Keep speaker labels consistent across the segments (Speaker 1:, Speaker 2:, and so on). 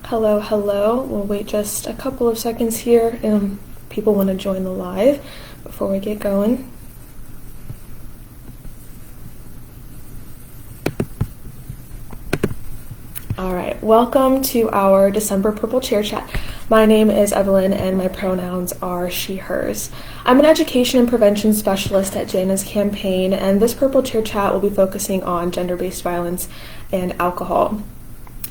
Speaker 1: Hello, hello. We'll wait just a couple of seconds here and people want to join the live before we get going. All right, welcome to our December Purple Chair Chat. My name is Evelyn and my pronouns are she, hers. I'm an education and prevention specialist at Jana's campaign, and this Purple Chair Chat will be focusing on gender-based violence and alcohol.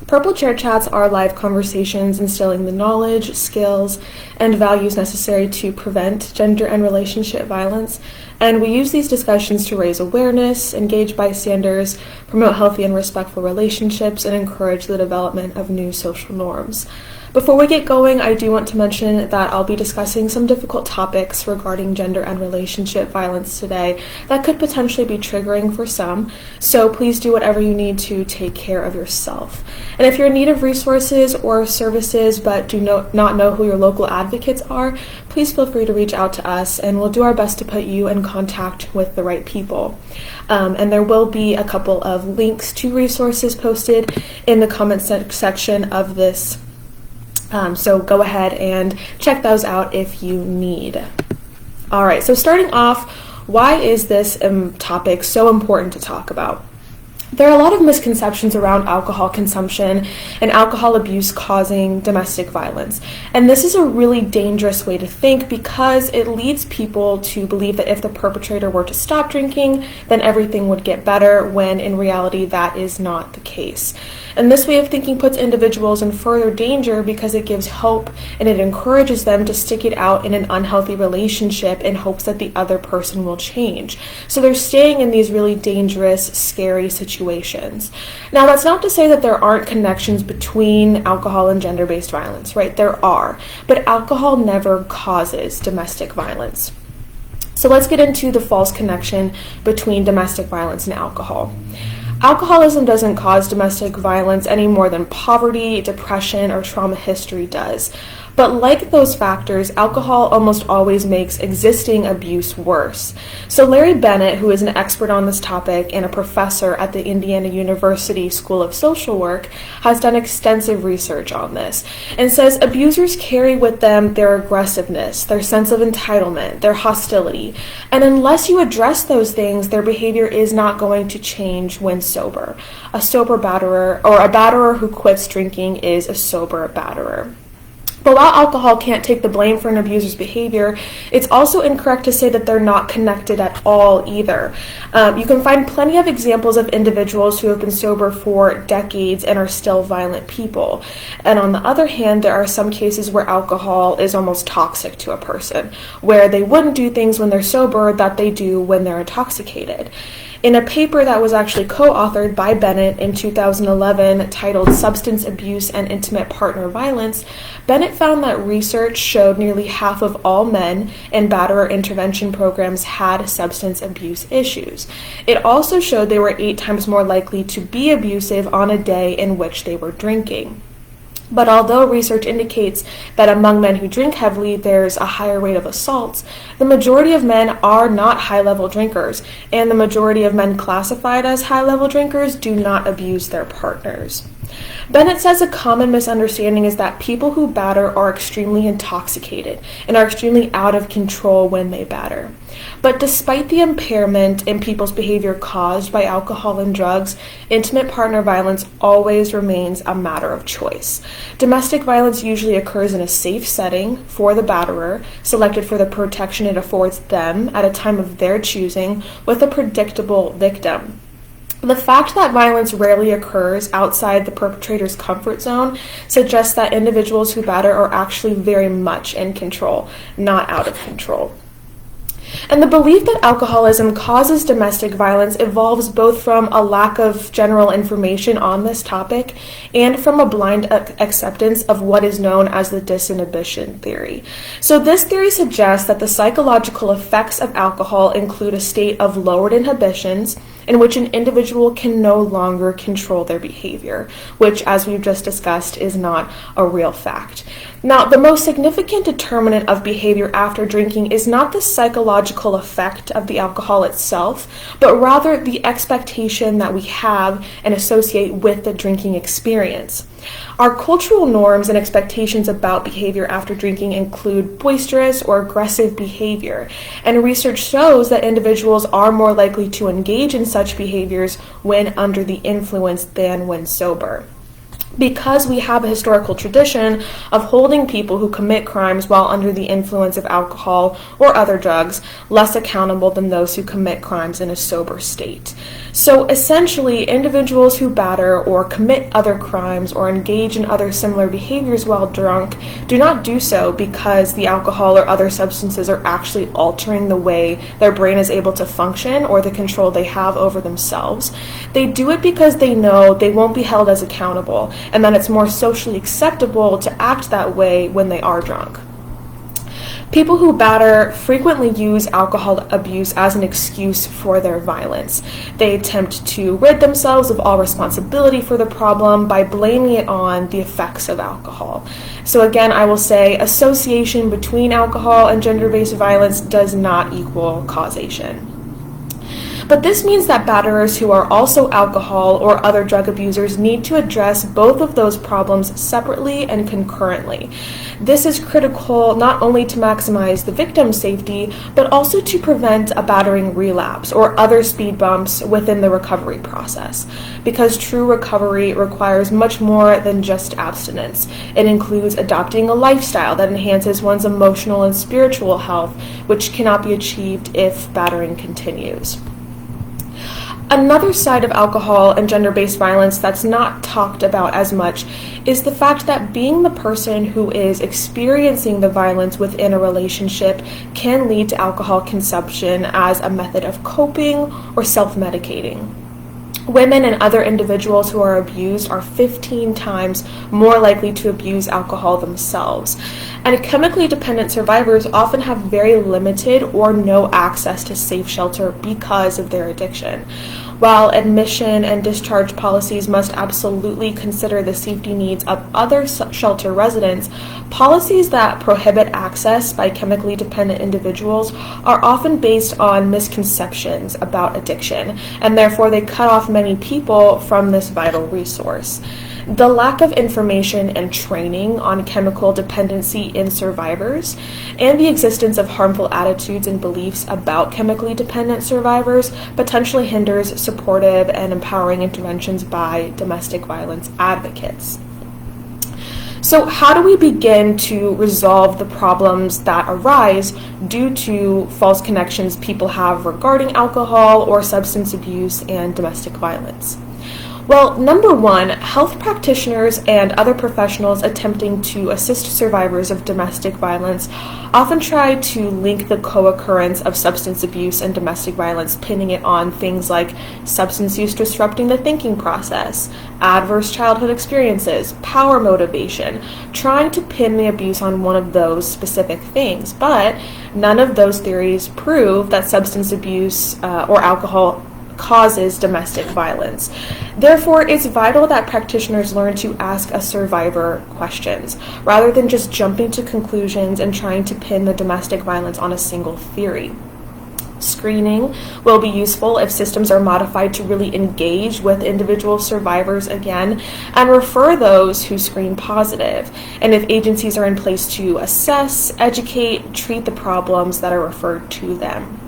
Speaker 1: Purple Chair Chats are live conversations instilling the knowledge, skills, and values necessary to prevent gender and relationship violence, and we use these discussions to raise awareness, engage bystanders, promote healthy and respectful relationships, and encourage the development of new social norms. Before we get going, I do want to mention that I'll be discussing some difficult topics regarding gender and relationship violence today that could potentially be triggering for some, so please do whatever you need to take care of yourself. And if you're in need of resources or services but do not know who your local advocates are, please feel free to reach out to us and we'll do our best to put you in contact with the right people. And there will be a couple of links to resources posted in the comment section of this. So go ahead and check those out if you need. All right, so starting off, why is this topic so important to talk about? There are a lot of misconceptions around alcohol consumption and alcohol abuse causing domestic violence. And this is a really dangerous way to think because it leads people to believe that if the perpetrator were to stop drinking, then everything would get better, when in reality that is not the case. And this way of thinking puts individuals in further danger because it gives hope and it encourages them to stick it out in an unhealthy relationship in hopes that the other person will change. So they're staying in these really dangerous, scary situations. Now, that's not to say that there aren't connections between alcohol and gender-based violence, right? There are, but alcohol never causes domestic violence. So let's get into the false connection between domestic violence and alcohol. Alcoholism doesn't cause domestic violence any more than poverty, depression, or trauma history does. But like those factors, alcohol almost always makes existing abuse worse. So Larry Bennett, who is an expert on this topic and a professor at the Indiana University School of Social Work, has done extensive research on this and says abusers carry with them their aggressiveness, their sense of entitlement, their hostility, and unless you address those things, their behavior is not going to change when sober. A sober batterer, or a batterer who quits drinking, is a sober batterer. But while alcohol can't take the blame for an abuser's behavior, it's also incorrect to say that they're not connected at all either. You can find plenty of examples of individuals who have been sober for decades and are still violent people. And on the other hand, there are some cases where alcohol is almost toxic to a person, where they wouldn't do things when they're sober that they do when they're intoxicated. In a paper that was actually co-authored by Bennett in 2011 titled Substance Abuse and Intimate Partner Violence, Bennett found that research showed nearly half of all men in batterer intervention programs had substance abuse issues. It also showed they were 8 times more likely to be abusive on a day in which they were drinking. But although research indicates that among men who drink heavily there's a higher rate of assaults, the majority of men are not high-level drinkers, and the majority of men classified as high-level drinkers do not abuse their partners. Bennett says a common misunderstanding is that people who batter are extremely intoxicated and are extremely out of control when they batter. But despite the impairment in people's behavior caused by alcohol and drugs, intimate partner violence always remains a matter of choice. Domestic violence usually occurs in a safe setting for the batterer, selected for the protection it affords them at a time of their choosing, with a predictable victim. The fact that violence rarely occurs outside the perpetrator's comfort zone suggests that individuals who batter are actually very much in control, not out of control. And the belief that alcoholism causes domestic violence evolves both from a lack of general information on this topic and from a blind acceptance of what is known as the Disinhibition Theory. So this theory suggests that the psychological effects of alcohol include a state of lowered inhibitions, in which an individual can no longer control their behavior, which, as we've just discussed, is not a real fact. Now, the most significant determinant of behavior after drinking is not the psychological effect of the alcohol itself, but rather the expectation that we have and associate with the drinking experience. Our cultural norms and expectations about behavior after drinking include boisterous or aggressive behavior, and research shows that individuals are more likely to engage in such behaviors when under the influence than when sober. Because we have a historical tradition of holding people who commit crimes while under the influence of alcohol or other drugs less accountable than those who commit crimes in a sober state. So essentially, individuals who batter or commit other crimes or engage in other similar behaviors while drunk do not do so because the alcohol or other substances are actually altering the way their brain is able to function or the control they have over themselves. They do it because they know they won't be held as accountable, and that it's more socially acceptable to act that way when they are drunk. People who batter frequently use alcohol abuse as an excuse for their violence. They attempt to rid themselves of all responsibility for the problem by blaming it on the effects of alcohol. So again, I will say association between alcohol and gender-based violence does not equal causation. But this means that batterers who are also alcohol or other drug abusers need to address both of those problems separately and concurrently. This is critical not only to maximize the victim's safety, but also to prevent a battering relapse or other speed bumps within the recovery process. Because true recovery requires much more than just abstinence. It includes adopting a lifestyle that enhances one's emotional and spiritual health, which cannot be achieved if battering continues. Another side of alcohol and gender-based violence that's not talked about as much is the fact that being the person who is experiencing the violence within a relationship can lead to alcohol consumption as a method of coping or self-medicating. Women and other individuals who are abused are 15 times more likely to abuse alcohol themselves. And chemically dependent survivors often have very limited or no access to safe shelter because of their addiction. While admission and discharge policies must absolutely consider the safety needs of other shelter residents, policies that prohibit access by chemically dependent individuals are often based on misconceptions about addiction, and therefore they cut off many people from this vital resource. The lack of information and training on chemical dependency in survivors and the existence of harmful attitudes and beliefs about chemically dependent survivors potentially hinders supportive and empowering interventions by domestic violence advocates. So how do we begin to resolve the problems that arise due to false connections people have regarding alcohol or substance abuse and domestic violence? Well, number one, health practitioners and other professionals attempting to assist survivors of domestic violence often try to link the co-occurrence of substance abuse and domestic violence, pinning it on things like substance use disrupting the thinking process, adverse childhood experiences, power motivation, trying to pin the abuse on one of those specific things. But none of those theories prove that substance abuse or alcohol causes domestic violence. Therefore, it's vital that practitioners learn to ask a survivor questions, rather than just jumping to conclusions and trying to pin the domestic violence on a single theory. Screening will be useful if systems are modified to really engage with individual survivors again and refer those who screen positive, and if agencies are in place to assess, educate, treat the problems that are referred to them.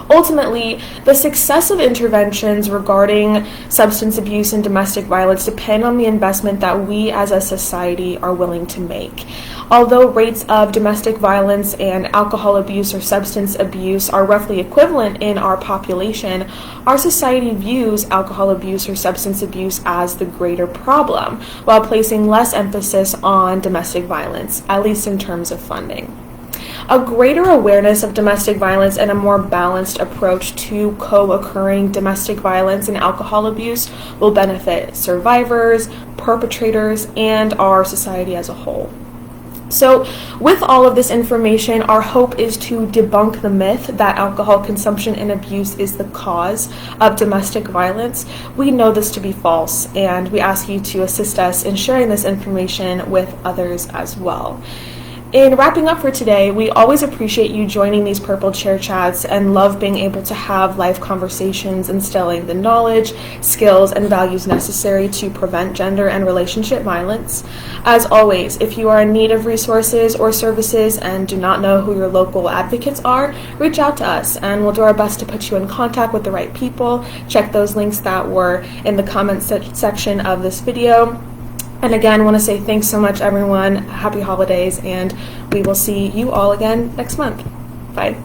Speaker 1: Ultimately, the success of interventions regarding substance abuse and domestic violence depend on the investment that we as a society are willing to make. Although rates of domestic violence and alcohol abuse or substance abuse are roughly equivalent in our population, our society views alcohol abuse or substance abuse as the greater problem, while placing less emphasis on domestic violence, at least in terms of funding. A greater awareness of domestic violence and a more balanced approach to co-occurring domestic violence and alcohol abuse will benefit survivors, perpetrators, and our society as a whole. So with all of this information, our hope is to debunk the myth that alcohol consumption and abuse is the cause of domestic violence. We know this to be false, and we ask you to assist us in sharing this information with others as well. In wrapping up for today, we always appreciate you joining these Purple Chair Chats and love being able to have live conversations instilling the knowledge, skills, and values necessary to prevent gender and relationship violence. As always, if you are in need of resources or services and do not know who your local advocates are, reach out to us and we'll do our best to put you in contact with the right people. Check those links that were in the comments section of this video. And again, I want to say thanks so much, everyone. Happy holidays, and we will see you all again next month. Bye.